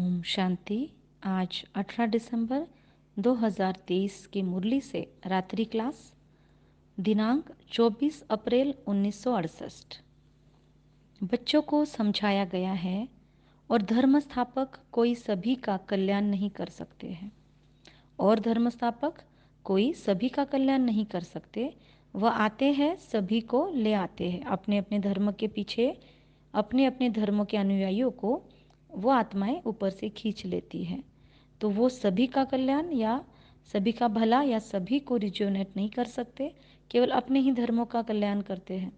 ओम शांति। आज 18 दिसंबर 2023 की मुरली से रात्रि क्लास, दिनांक 24 अप्रैल 1968। बच्चों को समझाया गया है और धर्म स्थापक कोई सभी का कल्याण नहीं कर सकते हैं। और धर्म स्थापक कोई सभी का कल्याण नहीं कर सकते। वह आते हैं, सभी को ले आते हैं अपने अपने धर्म के पीछे। अपने अपने धर्म के अनुयायियों को वो आत्माएं ऊपर से खींच लेती हैं। तो वो सभी का कल्याण या सभी का भला या सभी को रिजोनेट नहीं कर सकते, केवल अपने ही धर्मों का कल्याण करते हैं।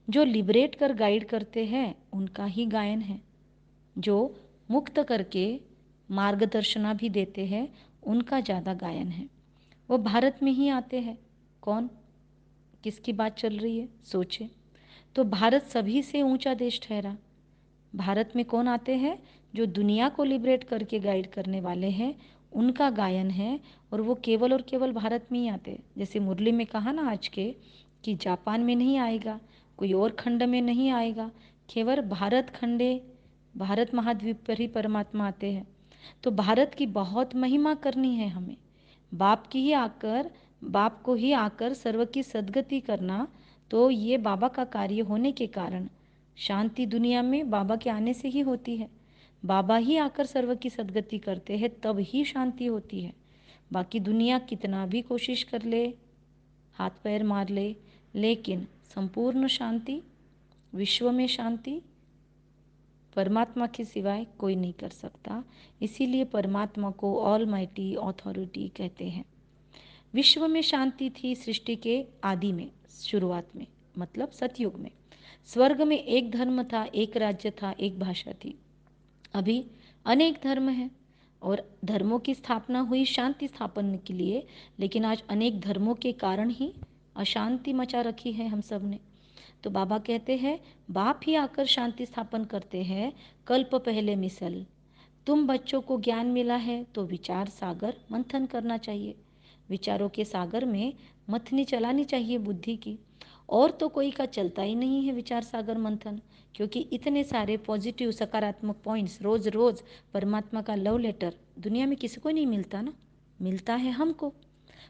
जो लिबरेट कर गाइड करते हैं उनका ही गायन है। जो मुक्त करके मार्गदर्शना भी देते हैं उनका ज़्यादा गायन है। वो भारत में ही आते हैं। कौन, किसकी बात चल रही है, सोचे तो भारत सभी से ऊंचा देश ठहरा। भारत में कौन आते हैं? जो दुनिया को लिबरेट करके गाइड करने वाले हैं, उनका गायन है। और वो केवल और केवल भारत में ही आते हैं। जैसे मुरली में कहा ना आज के, कि जापान में नहीं आएगा, कोई और खंड में नहीं आएगा, केवल भारत खंडे, भारत महाद्वीप पर ही परमात्मा आते हैं। तो भारत की बहुत महिमा करनी है हमें। बाप को ही आकर सर्व की सद्गति करना। तो ये बाबा का कार्य होने के कारण शांति दुनिया में बाबा के आने से ही होती है। बाबा ही आकर सर्व की सद्गति करते हैं, तब ही शांति होती है। बाकी दुनिया कितना भी कोशिश कर ले, हाथ पैर मार ले, लेकिन संपूर्ण शांति, विश्व में शांति परमात्मा के सिवाय कोई नहीं कर सकता। इसीलिए परमात्मा को ऑल माइटी अथॉरिटी कहते हैं। विश्व में शांति थी सृष्टि के आदि में, शुरुआत में, मतलब सतयुग में। स्वर्ग में एक धर्म था, एक राज्य था, एक भाषा थी। अभी अनेक धर्म हैं और धर्मों की स्थापना हुई शांति स्थापन के लिए, लेकिन आज अनेक धर्मों के कारण ही अशांति मचा रखी है हम सब ने। तो बाबा कहते हैं, बाप ही आकर शांति स्थापन करते हैं। कल्प पहले मिसल, तुम बच्चों को ज्ञान मिला है तो विचार सागर मंथन करना चाहिए। विचारों के सागर में मथनी चलानी चाहिए बुद्धि की। और तो कोई का चलता ही नहीं है विचार सागर मंथन, क्योंकि इतने सारे पॉजिटिव सकारात्मक पॉइंट्स रोज रोज परमात्मा का लव लेटर दुनिया में किसी को नहीं मिलता ना, मिलता है हमको।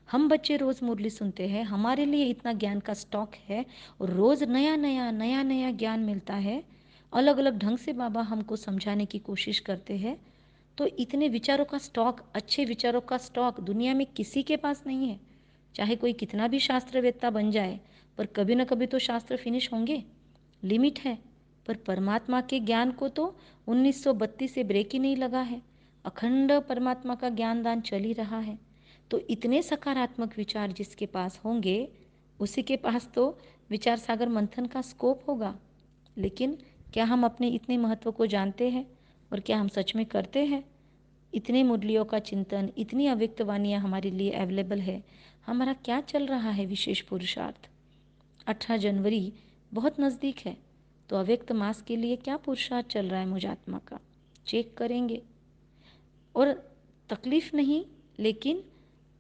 हम बच्चे रोज मुरली सुनते हैं, हमारे लिए इतना ज्ञान का स्टॉक है और रोज नया नया नया नया ज्ञान मिलता है। अलग अलग ढंग से बाबा हमको समझाने की कोशिश करते हैं। तो इतने विचारों का स्टॉक, अच्छे विचारों का स्टॉक दुनिया में किसी के पास नहीं है। चाहे कोई कितना भी शास्त्रवेत्ता बन जाए, पर कभी ना कभी तो शास्त्र फिनिश होंगे, लिमिट है। पर परमात्मा के ज्ञान को तो 1932 से ब्रेक ही नहीं लगा है। अखंड परमात्मा का ज्ञान दान चल ही रहा है। तो इतने सकारात्मक विचार जिसके पास होंगे, उसी के पास तो विचार सागर मंथन का स्कोप होगा। लेकिन क्या हम अपने इतने महत्व को जानते हैं और क्या हम सच में करते हैं? इतने मुरलियों का चिंतन, इतनी अव्यक्त वाणियाँ हमारे लिए अवेलेबल है, हमारा क्या चल रहा है विशेष पुरुषार्थ? 18 जनवरी बहुत नज़दीक है, तो अव्यक्त मास के लिए क्या पुरुषार्थ चल रहा है मुझ आत्मा का, चेक करेंगे। और तकलीफ नहीं, लेकिन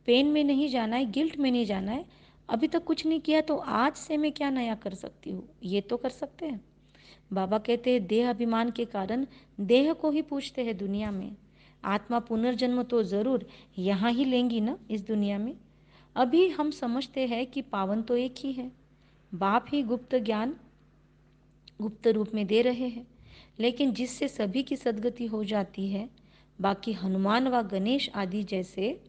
पेन में नहीं जाना है, गिल्ट में नहीं जाना है। अभी तक कुछ नहीं किया तो आज से मैं क्या नया कर सकती हूँ, ये तो कर सकते हैं। बाबा कहते हैं देह अभिमान के कारण देह को ही पूछते हैं दुनिया में। आत्मा पुनर्जन्म तो ज़रूर यहाँ ही लेंगी ना इस दुनिया में। अभी हम समझते हैं कि पावन तो एक ही है, बाप ही गुप्त ज्ञान गुप्त रूप में दे रहे हैं, लेकिन जिससे सभी की सद्गति हो जाती है। बाकी हनुमान व गणेश आदि जैसे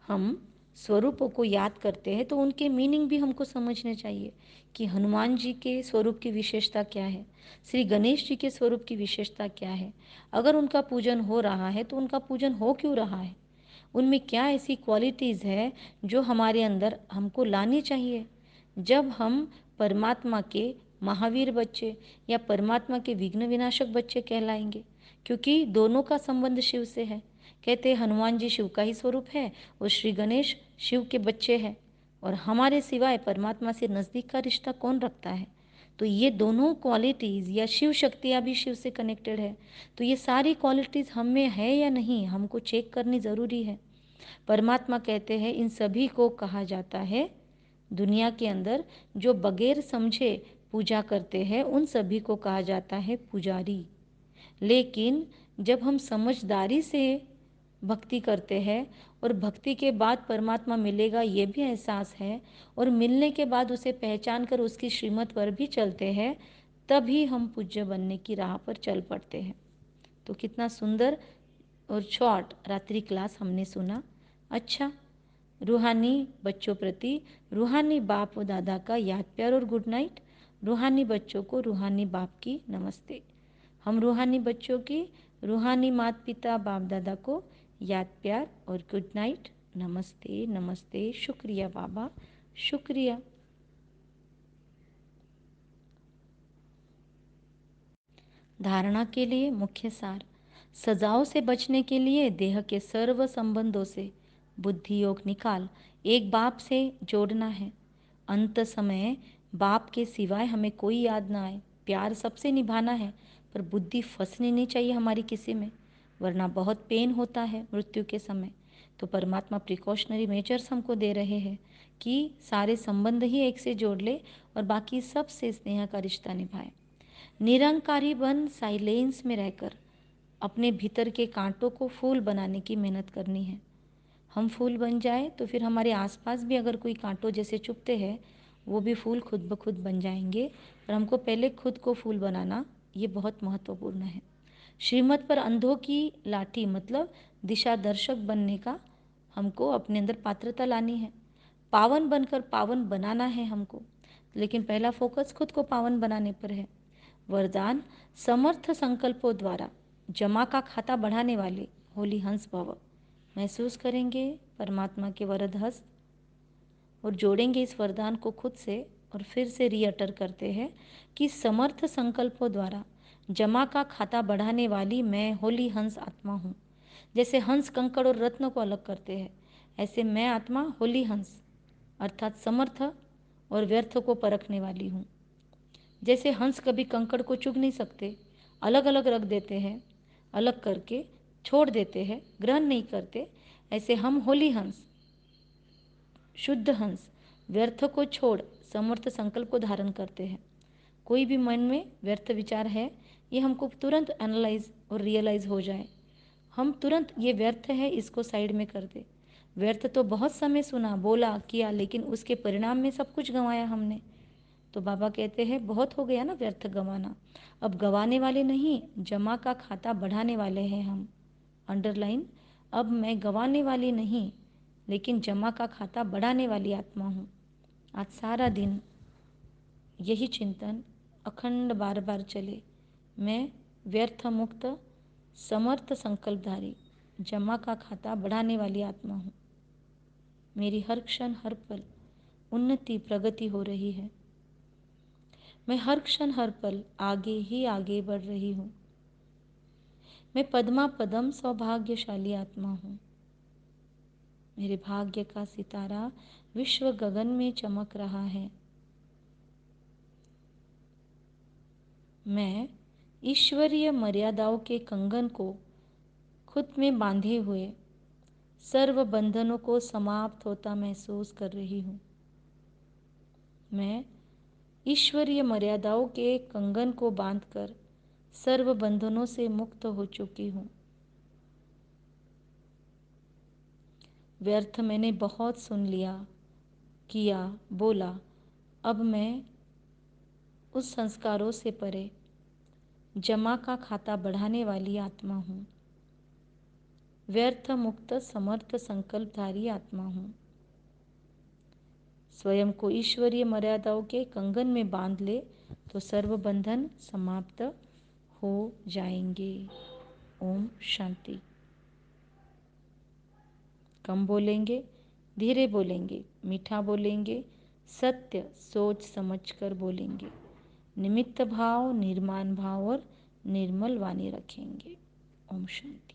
हम स्वरूपों को याद करते हैं तो उनके मीनिंग भी हमको समझने चाहिए कि हनुमान जी के स्वरूप की विशेषता क्या है, श्री गणेश जी के स्वरूप की विशेषता क्या है। अगर उनका पूजन हो रहा है तो उनका पूजन हो क्यों रहा है, उनमें क्या ऐसी क्वालिटीज़ है जो हमारे अंदर हमको लानी चाहिए। जब हम परमात्मा के महावीर बच्चे या परमात्मा के विघ्न विनाशक बच्चे कहलाएंगे, क्योंकि दोनों का संबंध शिव से है। कहते हैं हनुमान जी शिव का ही स्वरूप है और श्री गणेश शिव के बच्चे हैं, और हमारे सिवाय परमात्मा से नज़दीक का रिश्ता कौन रखता है? तो ये दोनों क्वालिटीज़ या शिव शक्तियाँ भी शिव से कनेक्टेड है। तो ये सारी क्वालिटीज़ हम में है या नहीं, हमको चेक करनी ज़रूरी है। परमात्मा कहते हैं इन सभी को कहा जाता है, दुनिया के अंदर जो बगैर समझे पूजा करते हैं उन सभी को कहा जाता है पुजारी। लेकिन जब हम समझदारी से भक्ति करते हैं और भक्ति के बाद परमात्मा मिलेगा ये भी एहसास है, और मिलने के बाद उसे पहचान कर उसकी श्रीमत पर भी चलते हैं, तभी हम पूज्य बनने की राह पर चल पड़ते हैं। तो कितना सुंदर और शॉर्ट रात्रि क्लास हमने सुना। अच्छा, रूहानी बच्चों प्रति रूहानी बाप व दादा का याद प्यार और गुड नाइट। रूहानी बच्चों को रूहानी बाप की नमस्ते। हम रूहानी बच्चों की रूहानी माता पिता बाप दादा को याद प्यार और गुड नाइट। नमस्ते नमस्ते, शुक्रिया बाबा, शुक्रिया। धारणा के लिए मुख्य सार। सजाओं से बचने के लिए देह के सर्व संबंधों से बुद्धि योग निकाल एक बाप से जोड़ना है। अंत समय बाप के सिवाय हमें कोई याद ना आए। प्यार सबसे निभाना है, पर बुद्धि फंसनी नहीं चाहिए हमारी किसी में, वरना बहुत पेन होता है मृत्यु के समय। तो परमात्मा प्रिकॉशनरी मेजर्स हमको दे रहे हैं कि सारे संबंध ही एक से जोड़ ले और बाकी सब से स्नेह का रिश्ता निभाए। निरंकारी बन साइलेंस में रहकर अपने भीतर के कांटों को फूल बनाने की मेहनत करनी है। हम फूल बन जाए तो फिर हमारे आसपास भी अगर कोई कांटों जैसे चुभते हैं, वो भी फूल खुद ब खुद बन जाएंगे। पर हमको पहले खुद को फूल बनाना ये बहुत महत्वपूर्ण है। श्रीमत पर अंधों की लाठी मतलब दिशा दर्शक बनने का हमको अपने अंदर पात्रता लानी है। पावन बनकर पावन बनाना है हमको, लेकिन पहला फोकस खुद को पावन बनाने पर है। वरदान, समर्थ संकल्पों द्वारा जमा का खाता बढ़ाने वाले होली हंस भव। महसूस करेंगे परमात्मा के वरद हस्त और जोड़ेंगे इस वरदान को खुद से, और फिर से रीअटर करते हैं कि समर्थ संकल्पों द्वारा जमा का खाता बढ़ाने वाली मैं होली हंस आत्मा हूँ। जैसे हंस कंकड़ और रत्न को अलग करते हैं, ऐसे मैं आत्मा होली हंस अर्थात समर्थ और व्यर्थ को परखने वाली हूँ। जैसे हंस कभी कंकड़ को चुग नहीं सकते, अलग अलग रख देते हैं, अलग करके छोड़ देते हैं, ग्रहण नहीं करते, ऐसे हम होली हंस शुद्ध हंस व्यर्थ को छोड़ समर्थ संकल्प को धारण करते हैं। कोई भी मन में व्यर्थ विचार है, ये हमको तुरंत एनालाइज और रियलाइज हो जाए, हम तुरंत ये व्यर्थ है इसको साइड में कर दे। व्यर्थ तो बहुत समय सुना बोला किया, लेकिन उसके परिणाम में सब कुछ गंवाया हमने। तो बाबा कहते हैं बहुत हो गया ना व्यर्थ गंवाना, अब गंवाने वाले नहीं, जमा का खाता बढ़ाने वाले हैं हम। अंडरलाइन, अब मैं गंवाने वाली नहीं, लेकिन जमा का खाता बढ़ाने वाली आत्मा हूँ। आज सारा दिन यही चिंतन अखंड बार बार चले। मैं व्यर्थ मुक्त समर्थ संकल्पधारी जमा का खाता बढ़ाने वाली आत्मा हूँ। मेरी हर क्षण हर पल उन्नति प्रगति हो रही है। मैं हर क्षण हर पल आगे ही आगे बढ़ रही हूँ। मैं पद्मा पदम सौभाग्यशाली आत्मा हूँ। मेरे भाग्य का सितारा विश्व गगन में चमक रहा है। मैं ईश्वरीय मर्यादाओं के कंगन को खुद में बांधे हुए सर्व बंधनों को समाप्त होता महसूस कर रही हूँ। मैं ईश्वरीय मर्यादाओं के कंगन को बांधकर सर्व बंधनों से मुक्त हो चुकी हूँ। व्यर्थ मैंने बहुत सुन लिया, किया, बोला। अब मैं उस संस्कारों से परे जमा का खाता बढ़ाने वाली आत्मा हूँ। व्यर्थ मुक्त समर्थ संकल्पधारी आत्मा हूँ। स्वयं को ईश्वरीय मर्यादाओं के कंगन में बांध ले तो सर्व बंधन समाप्त हो जाएंगे। ओम शांति। कम बोलेंगे, धीरे बोलेंगे, मीठा बोलेंगे, सत्य सोच समझकर बोलेंगे, निमित्त भाव निर्माण भाव और निर्मल वाणी रखेंगे। ओम शांति।